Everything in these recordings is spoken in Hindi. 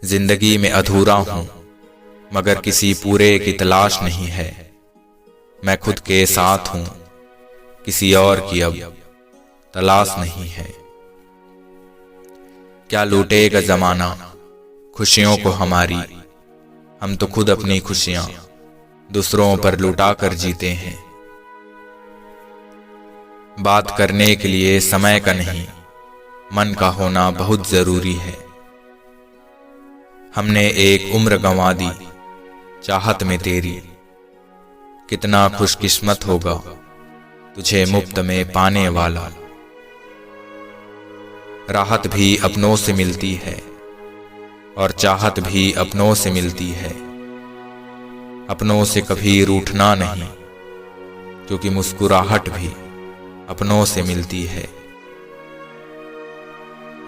जिंदगी में अधूरा हूं, मगर किसी पूरे की तलाश नहीं है। मैं खुद के साथ हूं, किसी और की अब तलाश नहीं है। क्या लूटेगा जमाना खुशियों को हमारी, हम तो खुद अपनी खुशियां दूसरों पर लुटा कर जीते हैं। बात करने के लिए समय का नहीं, मन का होना बहुत जरूरी है। हमने एक उम्र गंवा दी चाहत में तेरी, कितना खुशकिस्मत होगा तुझे मुफ्त में पाने वाला। राहत भी अपनों से मिलती है और चाहत भी अपनों से मिलती है। अपनों से कभी रूठना नहीं, क्योंकि मुस्कुराहट भी अपनों से मिलती है।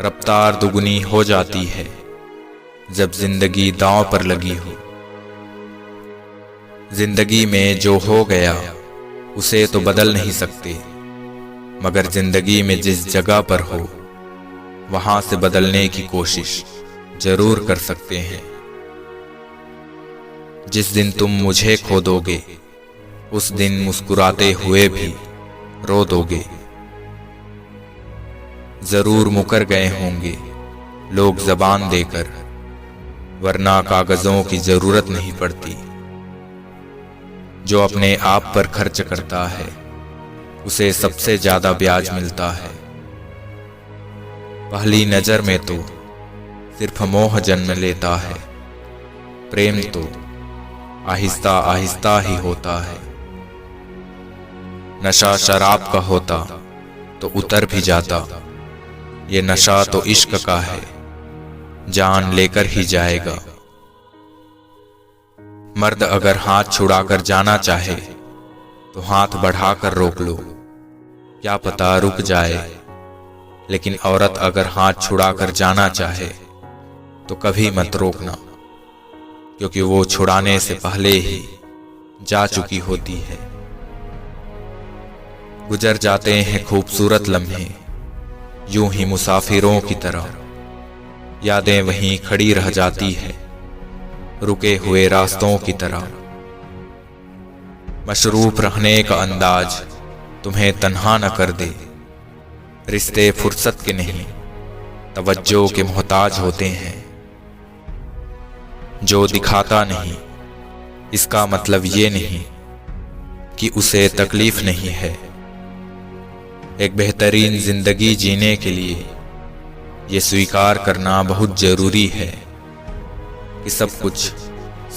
रफ्तार दुगुनी हो जाती है जब जिंदगी दांव पर लगी हो। जिंदगी में जो हो गया उसे तो बदल नहीं सकते, मगर जिंदगी में जिस जगह पर हो वहां से बदलने की कोशिश जरूर कर सकते हैं। जिस दिन तुम मुझे खो दोगे उस दिन मुस्कुराते हुए भी रो दोगे। जरूर मुकर गए होंगे लोग ज़बान देकर, वरना कागजों की जरूरत नहीं पड़ती। जो अपने आप पर खर्च करता है उसे सबसे ज्यादा ब्याज मिलता है। पहली नजर में तो सिर्फ मोह जन्म लेता है, प्रेम तो आहिस्ता आहिस्ता ही होता है। नशा शराब का होता तो उतर भी जाता, ये नशा तो इश्क का है, जान लेकर ही जाएगा। मर्द अगर हाथ छुड़ाकर जाना चाहे तो हाथ बढ़ाकर रोक लो, क्या पता रुक जाए। लेकिन औरत अगर हाथ छुड़ाकर जाना चाहे तो कभी मत रोकना, क्योंकि वो छुड़ाने से पहले ही जा चुकी होती है। गुजर जाते हैं खूबसूरत लम्हे यूं ही मुसाफिरों की तरह, यादें वहीं खड़ी रह जाती है रुके हुए रास्तों की तरह। मशरूफ रहने का अंदाज तुम्हें तन्हा न कर दे। रिश्ते फुर्सत के नहीं तवज्जो के मोहताज होते हैं। जो दिखाता नहीं इसका मतलब ये नहीं कि उसे तकलीफ नहीं है। एक बेहतरीन जिंदगी जीने के लिए ये स्वीकार करना बहुत जरूरी है कि सब कुछ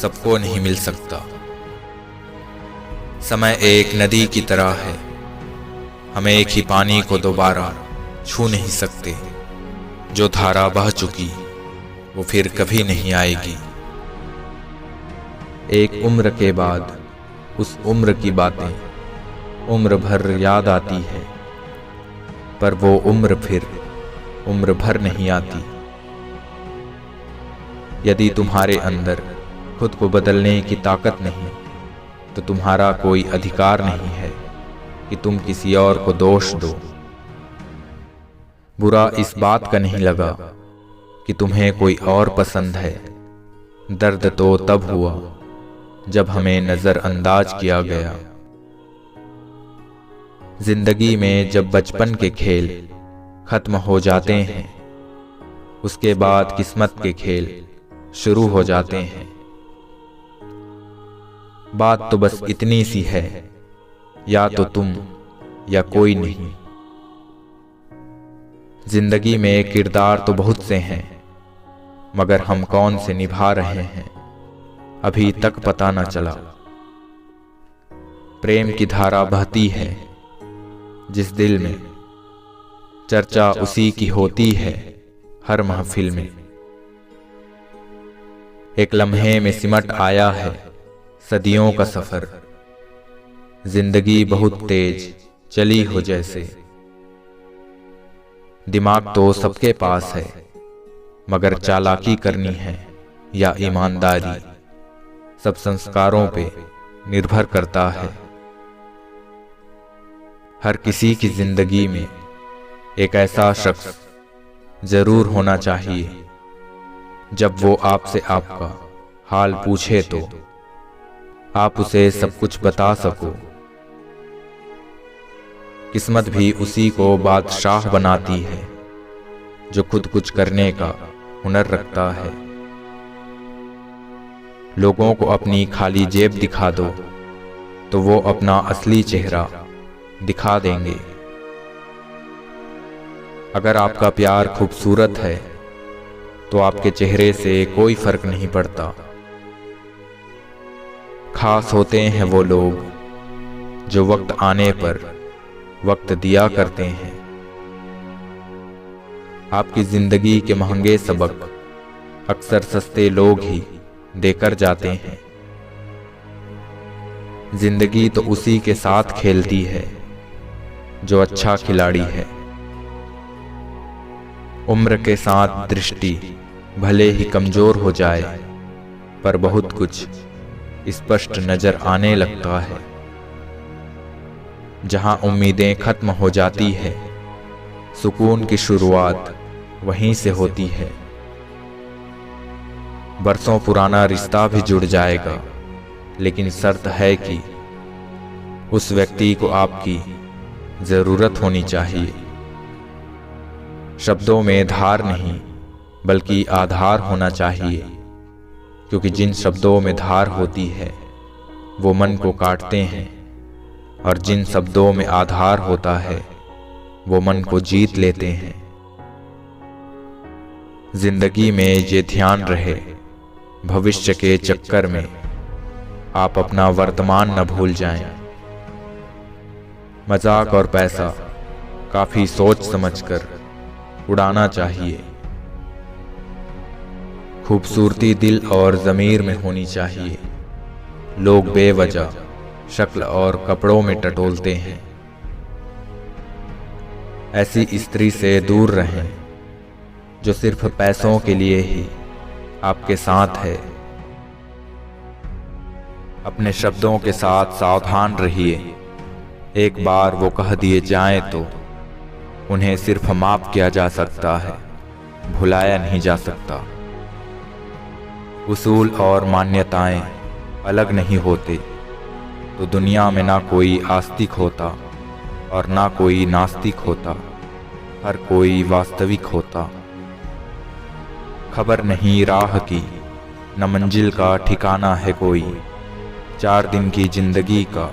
सबको नहीं मिल सकता। समय एक नदी की तरह है, हम एक ही पानी को दोबारा छू नहीं सकते। जो धारा बह चुकी वो फिर कभी नहीं आएगी। एक उम्र के बाद उस उम्र की बातें उम्र भर याद आती है, पर वो उम्र फिर उम्र भर नहीं आती। यदि तुम्हारे अंदर खुद को बदलने की ताकत नहीं तो तुम्हारा कोई अधिकार नहीं है कि तुम किसी और को दोष दो। बुरा इस बात का नहीं लगा कि तुम्हें कोई और पसंद है, दर्द तो तब हुआ जब हमें नजरअंदाज किया गया। जिंदगी में जब बचपन के खेल खत्म हो जाते हैं, उसके बाद किस्मत के खेल शुरू हो जाते हैं। बात तो बस इतनी सी है, या तो तुम या कोई नहीं। जिंदगी में किरदार तो बहुत से हैं, मगर हम कौन से निभा रहे हैं अभी तक पता न चला। प्रेम की धारा बहती है जिस दिल में, चर्चा उसी की होती है हर महफिल में। एक लम्हे में सिमट आया है सदियों का सफर, जिंदगी बहुत तेज चली हो जैसे। दिमाग तो सबके पास है, मगर चालाकी करनी है या ईमानदारी सब संस्कारों पे निर्भर करता है। हर किसी की जिंदगी में एक ऐसा शख्स जरूर होना चाहिए जब वो आपसे आपका हाल पूछे तो आप उसे सब कुछ बता सको। किस्मत भी उसी को बादशाह बनाती है जो खुद कुछ करने का हुनर रखता है। लोगों को अपनी खाली जेब दिखा दो तो वो अपना असली चेहरा दिखा देंगे। अगर आपका प्यार खूबसूरत है तो आपके चेहरे से कोई फर्क नहीं पड़ता। खास होते हैं वो लोग जो वक्त आने पर वक्त दिया करते हैं। आपकी जिंदगी के महंगे सबक अक्सर सस्ते लोग ही देकर जाते हैं। जिंदगी तो उसी के साथ खेलती है जो अच्छा खिलाड़ी है। उम्र के साथ दृष्टि भले ही कमजोर हो जाए पर बहुत कुछ स्पष्ट नजर आने लगता है। जहां उम्मीदें खत्म हो जाती है, सुकून की शुरुआत वहीं से होती है। बरसों पुराना रिश्ता भी जुड़ जाएगा, लेकिन शर्त है कि उस व्यक्ति को आपकी जरूरत होनी चाहिए। शब्दों में धार नहीं बल्कि आधार होना चाहिए, क्योंकि जिन शब्दों में धार होती है वो मन को काटते हैं, और जिन शब्दों में आधार होता है वो मन को जीत लेते हैं। जिंदगी में ये ध्यान रहे, भविष्य के चक्कर में आप अपना वर्तमान न भूल जाएं। मजाक और पैसा काफी सोच समझकर उड़ाना चाहिए। खूबसूरती दिल और ज़मीर में होनी चाहिए। लोग बेवजह शक्ल और कपड़ों में टटोलते हैं। ऐसी स्त्री से दूर रहें जो सिर्फ पैसों के लिए ही आपके साथ है। अपने शब्दों के साथ सावधान रहिए। एक बार वो कह दिए जाएं तो उन्हें सिर्फ माफ किया जा सकता है, भुलाया नहीं जा सकता। उसूल और मान्यताएं अलग नहीं होते तो दुनिया में ना कोई आस्तिक होता और ना कोई नास्तिक होता, हर कोई वास्तविक होता। खबर नहीं राह की, न मंजिल का ठिकाना है कोई। 4 दिन की जिंदगी का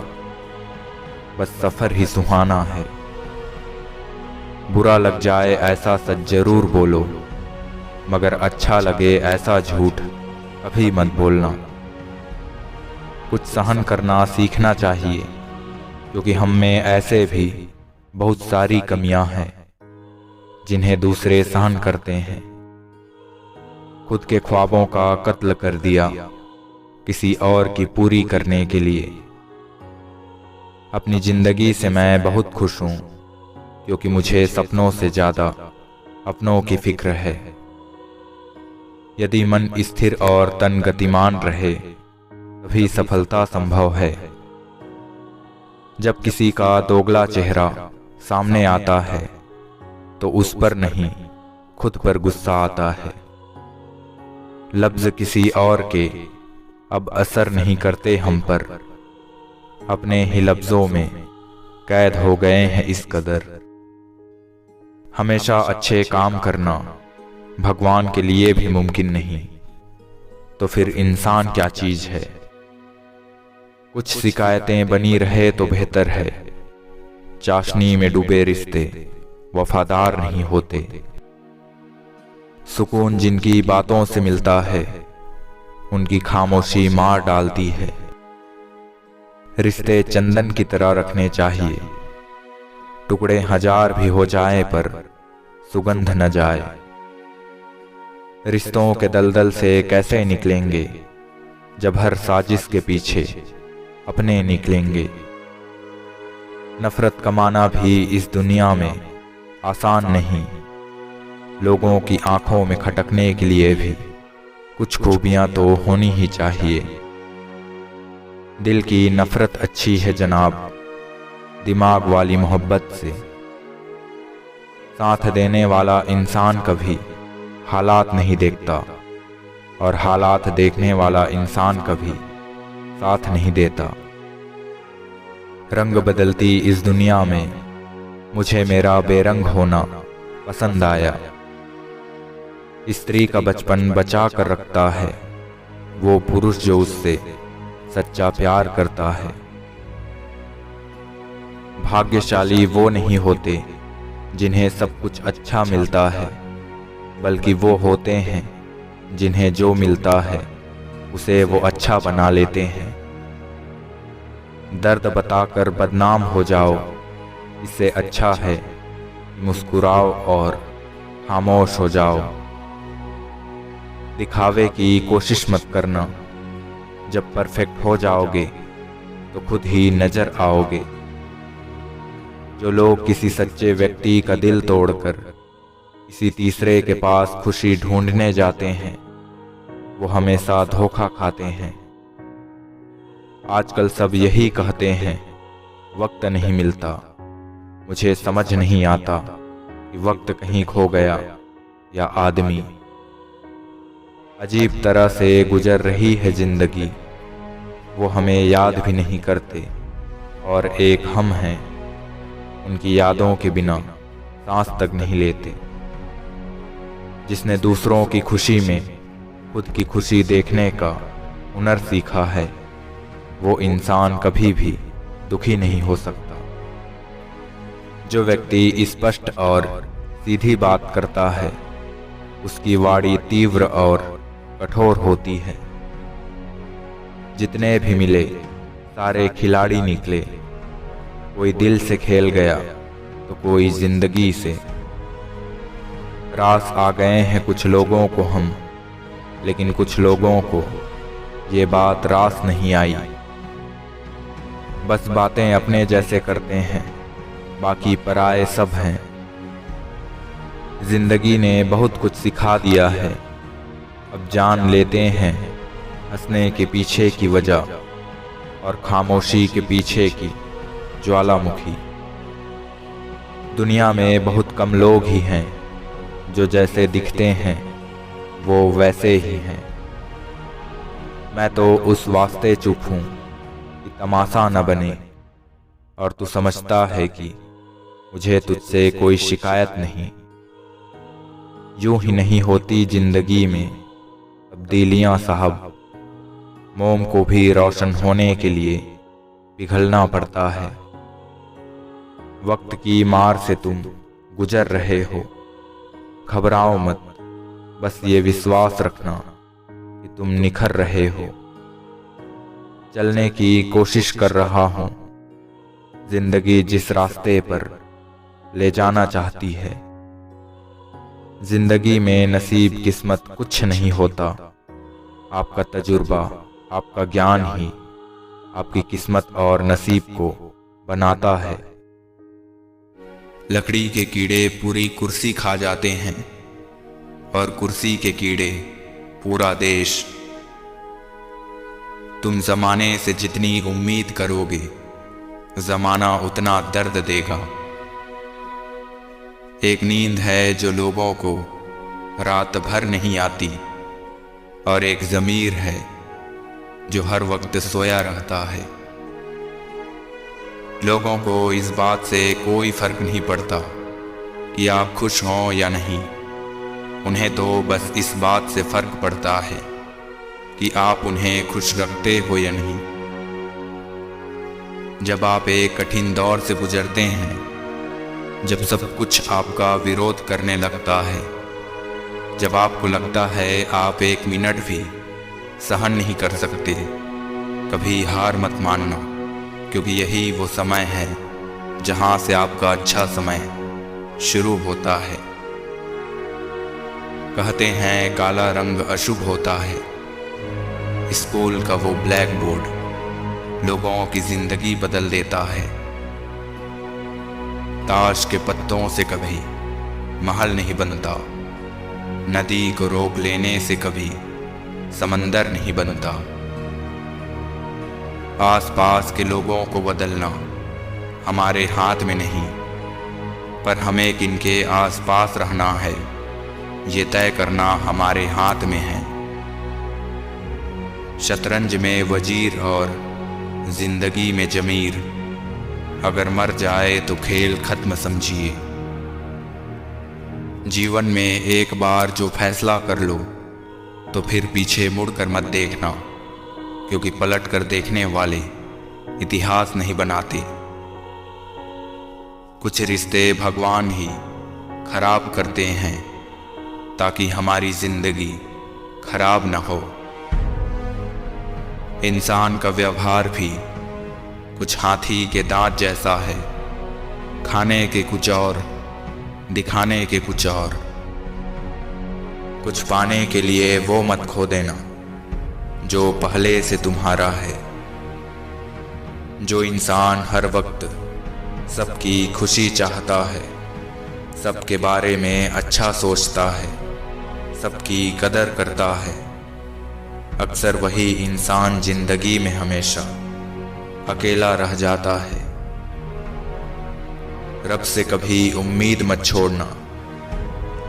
बस सफर ही सुहाना है। बुरा लग जाए ऐसा सच जरूर बोलो, मगर अच्छा लगे ऐसा झूठ कभी मत बोलना। कुछ सहन करना सीखना चाहिए, क्योंकि हम में ऐसे भी बहुत सारी कमियां हैं जिन्हें दूसरे सहन करते हैं। खुद के ख्वाबों का कत्ल कर दिया किसी और की पूरी करने के लिए। अपनी जिंदगी से मैं बहुत खुश हूं, क्योंकि मुझे सपनों से ज्यादा अपनों की फिक्र है। यदि मन स्थिर और तन गतिमान रहे तभी सफलता संभव है। जब किसी का दोगला चेहरा सामने आता है तो उस पर नहीं, खुद पर गुस्सा आता है। लफ्ज किसी और के अब असर नहीं करते हम पर, अपने ही लफ्जों में कैद हो गए हैं इस कदर। हमेशा अच्छे काम करना भगवान के लिए भी मुमकिन नहीं, तो फिर इंसान क्या चीज है। कुछ शिकायतें बनी रहे तो बेहतर है। चाशनी में डूबे रिश्ते वफादार नहीं होते। सुकून जिनकी बातों से मिलता है उनकी खामोशी मार डालती है। रिश्ते चंदन की तरह रखने चाहिए, टुकड़े 1000 भी हो जाए पर सुगंध न जाए। रिश्तों के दलदल से कैसे निकलेंगे जब हर साजिश के पीछे अपने निकलेंगे। नफरत कमाना भी इस दुनिया में आसान नहीं। लोगों की आंखों में खटकने के लिए भी कुछ खूबियां तो होनी ही चाहिए। दिल की नफरत अच्छी है जनाब, दिमाग वाली मोहब्बत से। साथ देने वाला इंसान कभी हालात नहीं देखता, और हालात देखने वाला इंसान कभी साथ नहीं देता। रंग बदलती इस दुनिया में मुझे मेरा बेरंग होना पसंद आया। स्त्री का बचपन बचा कर रखता है वो पुरुष जो उससे सच्चा प्यार करता है। भाग्यशाली वो नहीं होते जिन्हें सब कुछ अच्छा मिलता है, बल्कि वो होते हैं जिन्हें जो मिलता है उसे वो अच्छा बना लेते हैं। दर्द बताकर बदनाम हो जाओ, इससे अच्छा है कि मुस्कुराओ और खामोश हो जाओ। दिखावे की कोशिश मत करना, जब परफेक्ट हो जाओगे तो खुद ही नजर आओगे। जो लोग किसी सच्चे व्यक्ति का दिल तोड़कर किसी तीसरे के पास खुशी ढूंढने जाते हैं, वो हमेशा धोखा खाते हैं। आजकल सब यही कहते हैं वक्त नहीं मिलता। मुझे समझ नहीं आता कि वक्त कहीं खो गया या आदमी। अजीब तरह से गुजर रही है जिंदगी, वो हमें याद भी नहीं करते। और एक हम हैं, उनकी यादों के बिना सांस तक नहीं लेते। जिसने दूसरों की खुशी में खुद की खुशी देखने का हुनर सीखा है, वो इंसान कभी भी दुखी नहीं हो सकता। जो व्यक्ति स्पष्ट और सीधी बात करता है, उसकी वाणी तीव्र और कठोर होती है। जितने भी मिले सारे खिलाड़ी निकले, कोई दिल से खेल गया तो कोई जिंदगी से। रास आ गए हैं कुछ लोगों को हम, लेकिन कुछ लोगों को ये बात रास नहीं आई। बस बातें अपने जैसे करते हैं, बाकी पराए सब हैं। जिंदगी ने बहुत कुछ सिखा दिया है, अब जान लेते हैं हंसने के पीछे की वजह और खामोशी के पीछे की ज्वालामुखी। दुनिया में बहुत कम लोग ही हैं जो जैसे दिखते हैं वो वैसे ही हैं। मैं तो उस वास्ते चुप हूँ कि तमाशा न बने, और तू समझता है कि मुझे तुझसे कोई शिकायत नहीं। यूं ही नहीं होती जिंदगी में तब्दीलियां साहब, मोम को भी रोशन होने के लिए पिघलना पड़ता है। वक्त की मार से तुम गुजर रहे हो, घबराओ मत, बस ये विश्वास रखना कि तुम निखर रहे हो। चलने की कोशिश कर रहा हूँ, जिंदगी जिस रास्ते पर ले जाना चाहती है। जिंदगी में नसीब किस्मत कुछ नहीं होता, आपका तजुर्बा आपका ज्ञान ही आपकी किस्मत और नसीब को बनाता है। लकड़ी के कीड़े पूरी कुर्सी खा जाते हैं और कुर्सी के कीड़े पूरा देश। तुम जमाने से जितनी उम्मीद करोगे, जमाना उतना दर्द देगा। एक नींद है जो लोगों को रात भर नहीं आती, और एक ज़मीर है जो हर वक्त सोया रहता है। लोगों को इस बात से कोई फर्क नहीं पड़ता कि आप खुश हों या नहीं। उन्हें तो बस इस बात से फर्क पड़ता है कि आप उन्हें खुश रखते हो या नहीं। जब आप एक कठिन दौर से गुजरते हैं, जब सब कुछ आपका विरोध करने लगता है, जब आपको लगता है आप एक मिनट भी सहन नहीं कर सकते, कभी हार मत मानना, क्योंकि यही वो समय है जहां से आपका अच्छा समय शुरू होता है। कहते हैं काला रंग अशुभ होता है, स्कूल का वो ब्लैक बोर्ड लोगों की जिंदगी बदल देता है। ताश के पत्तों से कभी महल नहीं बनता, नदी को रोक लेने से कभी समंदर नहीं बनता। आसपास के लोगों को बदलना हमारे हाथ में नहीं, पर हमें किनके आसपास रहना है ये तय करना हमारे हाथ में है। शतरंज में वजीर और जिंदगी में जमीर। अगर मर जाए तो खेल खत्म समझिए। जीवन में एक बार जो फैसला कर लो तो फिर पीछे मुड़कर मत देखना, क्योंकि पलट कर देखने वाले इतिहास नहीं बनाते। कुछ रिश्ते भगवान ही खराब करते हैं ताकि हमारी जिंदगी खराब न हो। इंसान का व्यवहार भी कुछ हाथी के दांत जैसा है, खाने के कुछ और, दिखाने के कुछ और। कुछ पाने के लिए वो मत खो देना जो पहले से तुम्हारा है। जो इंसान हर वक्त सबकी खुशी चाहता है, सबके बारे में अच्छा सोचता है, सबकी कदर करता है, अक्सर वही इंसान जिंदगी में हमेशा अकेला रह जाता है। रब से कभी उम्मीद मत छोड़ना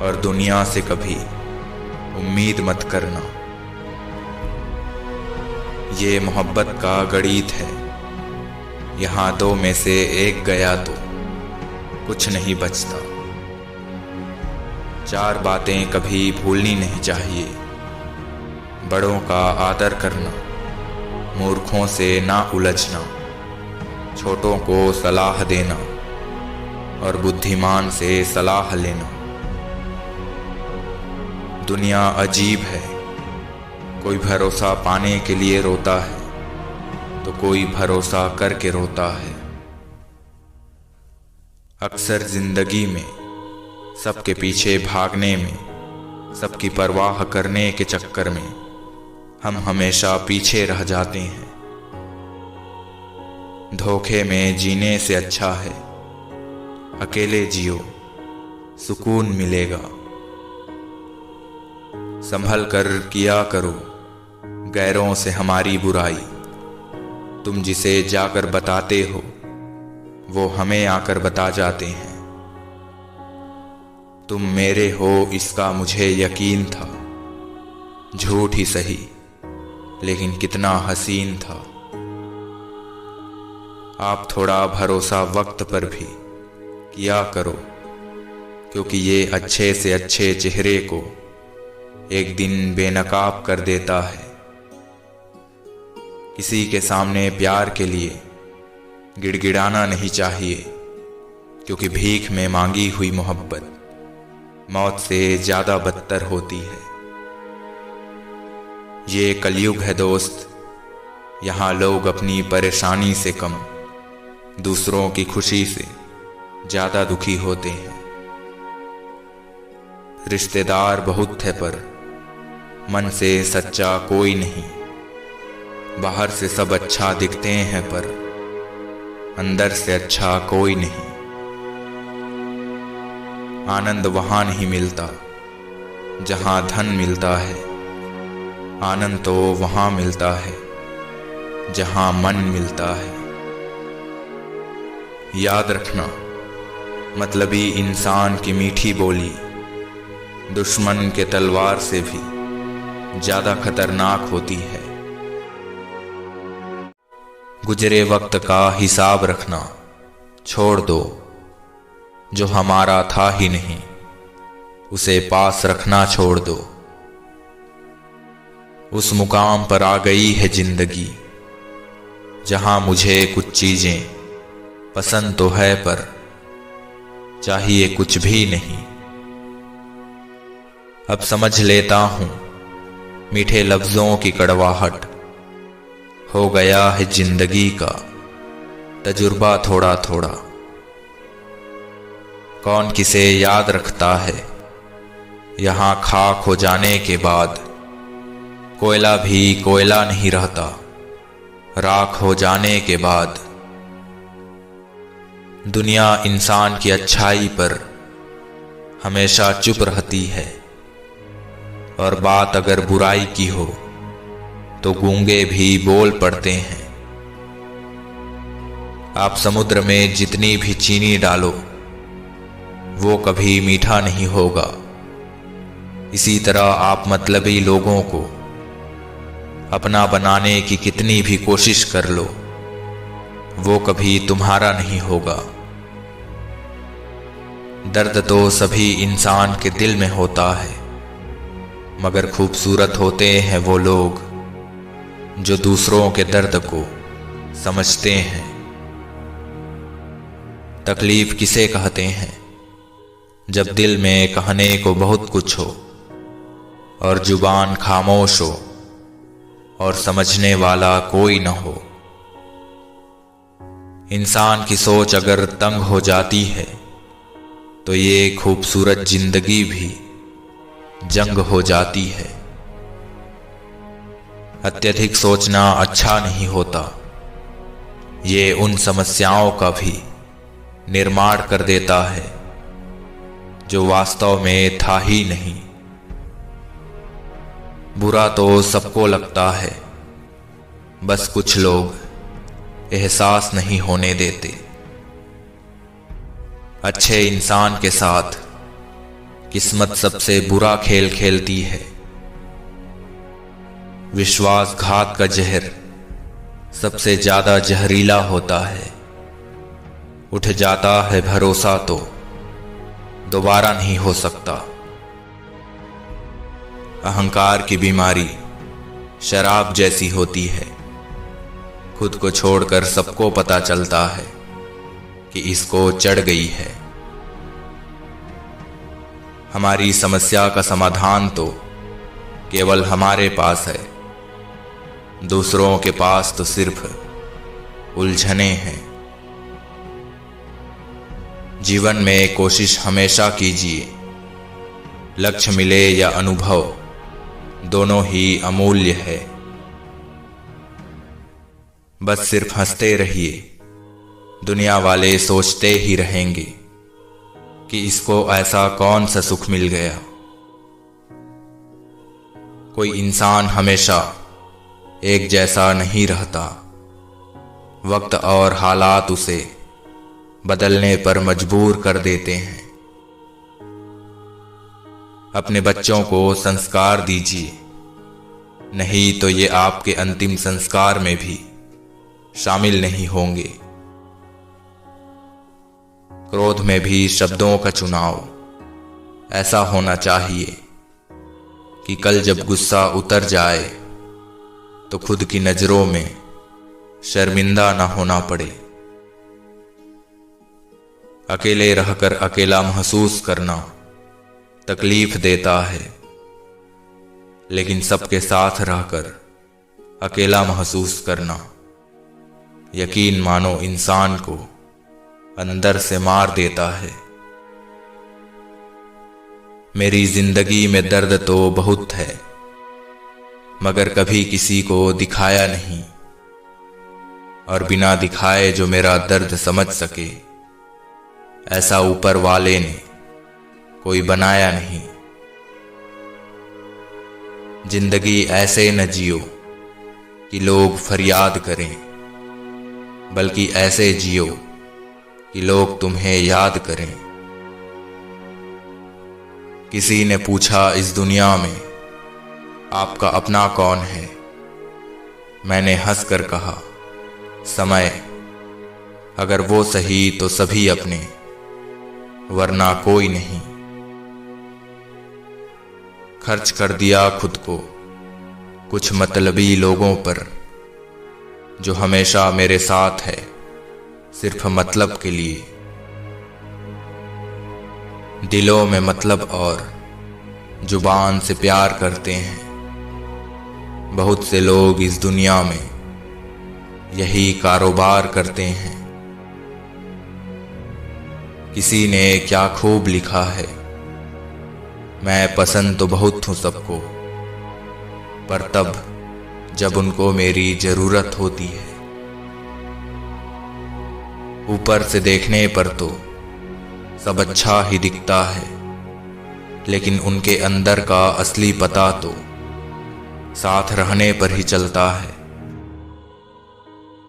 और दुनिया से कभी उम्मीद मत करना। ये मोहब्बत का गणित है, यहाँ दो में से एक गया तो कुछ नहीं बचता। चार बातें कभी भूलनी नहीं चाहिए। बड़ों का आदर करना, मूर्खों से ना उलझना, छोटों को सलाह देना और बुद्धिमान से सलाह लेना। दुनिया अजीब है, कोई भरोसा पाने के लिए रोता है तो कोई भरोसा करके रोता है। अक्सर जिंदगी में सबके पीछे भागने में, सबकी परवाह करने के चक्कर में हम हमेशा पीछे रह जाते हैं। धोखे में जीने से अच्छा है अकेले जियो, सुकून मिलेगा। संभल कर किया करो गैरों से हमारी बुराई। तुम जिसे जाकर बताते हो वो हमें आकर बता जाते हैं। तुम मेरे हो इसका मुझे यकीन था, झूठ ही सही लेकिन कितना हसीन था। आप थोड़ा भरोसा वक्त पर भी किया करो, क्योंकि ये अच्छे से अच्छे चेहरे को एक दिन बेनकाब कर देता है। किसी के सामने प्यार के लिए गिड़गिड़ाना नहीं चाहिए, क्योंकि भीख में मांगी हुई मोहब्बत मौत से ज्यादा बदतर होती है। ये कलयुग है दोस्त, यहाँ लोग अपनी परेशानी से कम दूसरों की खुशी से ज्यादा दुखी होते हैं। रिश्तेदार बहुत थे पर मन से सच्चा कोई नहीं। बाहर से सब अच्छा दिखते हैं पर अंदर से अच्छा कोई नहीं। आनंद वहां नहीं मिलता जहां धन मिलता है, आनंद तो वहां मिलता है जहां मन मिलता है। याद रखना, मतलबी इंसान की मीठी बोली दुश्मन के तलवार से भी ज्यादा खतरनाक होती है। गुजरे वक्त का हिसाब रखना छोड़ दो, जो हमारा था ही नहीं उसे पास रखना छोड़ दो। उस मुकाम पर आ गई है जिंदगी जहां मुझे कुछ चीजें पसंद तो है पर चाहिए कुछ भी नहीं। अब समझ लेता हूं मीठे लफ्जों की कड़वाहट, हो गया है जिंदगी का तजुर्बा थोड़ा थोड़ा। कौन किसे याद रखता है यहाँ खाक हो जाने के बाद, कोयला भी कोयला नहीं रहता राख हो जाने के बाद। दुनिया इंसान की अच्छाई पर हमेशा चुप रहती है, और बात अगर बुराई की हो तो गूंगे भी बोल पड़ते हैं। आप समुद्र में जितनी भी चीनी डालो वो कभी मीठा नहीं होगा। इसी तरह आप मतलबी लोगों को अपना बनाने की कितनी भी कोशिश कर लो, वो कभी तुम्हारा नहीं होगा। दर्द तो सभी इंसान के दिल में होता है, मगर खूबसूरत होते हैं वो लोग जो दूसरों के दर्द को समझते हैं। तकलीफ किसे कहते हैं? जब दिल में कहने को बहुत कुछ हो और जुबान खामोश हो और समझने वाला कोई न हो। इंसान की सोच अगर तंग हो जाती है तो ये खूबसूरत जिंदगी भी जंग हो जाती है। अत्यधिक सोचना अच्छा नहीं होता, ये उन समस्याओं का भी निर्माण कर देता है जो वास्तव में था ही नहीं। बुरा तो सबको लगता है, बस कुछ लोग एहसास नहीं होने देते। अच्छे इंसान के साथ किस्मत सबसे बुरा खेल खेलती है। विश्वासघात का जहर सबसे ज्यादा जहरीला होता है। उठ जाता है भरोसा तो दोबारा नहीं हो सकता। अहंकार की बीमारी शराब जैसी होती है। खुद को छोड़कर सबको पता चलता है कि इसको चढ़ गई है। हमारी समस्या का समाधान तो केवल हमारे पास है, दूसरों के पास तो सिर्फ उलझने हैं। जीवन में कोशिश हमेशा कीजिए, लक्ष्य मिले या अनुभव दोनों ही अमूल्य है। बस सिर्फ हंसते रहिए, दुनिया वाले सोचते ही रहेंगे कि इसको ऐसा कौन सा सुख मिल गया। कोई इंसान हमेशा एक जैसा नहीं रहता, वक्त और हालात उसे बदलने पर मजबूर कर देते हैं। अपने बच्चों को संस्कार दीजिए, नहीं तो ये आपके अंतिम संस्कार में भी शामिल नहीं होंगे। क्रोध में भी शब्दों का चुनाव ऐसा होना चाहिए कि कल जब गुस्सा उतर जाए तो खुद की नजरों में शर्मिंदा ना होना पड़े। अकेले रहकर अकेला महसूस करना तकलीफ देता है, लेकिन सबके साथ रहकर अकेला महसूस करना यकीन मानो इंसान को अंदर से मार देता है। मेरी जिंदगी में दर्द तो बहुत है, मगर कभी किसी को दिखाया नहीं, और बिना दिखाए जो मेरा दर्द समझ सके ऐसा ऊपर वाले ने कोई बनाया नहीं। जिंदगी ऐसे न जियो कि लोग फरियाद करें, बल्कि ऐसे जियो कि लोग तुम्हें याद करें। किसी ने पूछा इस दुनिया में आपका अपना कौन है? मैंने हंसकर कहा समय। अगर वो सही तो सभी अपने, वरना कोई नहीं। खर्च कर दिया खुद को कुछ मतलबी लोगों पर, जो हमेशा मेरे साथ है सिर्फ मतलब के लिए। दिलों में मतलब और जुबान से प्यार करते हैं। बहुत से लोग इस दुनिया में यही कारोबार करते हैं। किसी ने क्या खूब लिखा है, मैं पसंद तो बहुत हूं सबको, पर तब जब उनको मेरी जरूरत होती है। ऊपर से देखने पर तो सब अच्छा ही दिखता है, लेकिन उनके अंदर का असली पता तो साथ रहने पर ही चलता है।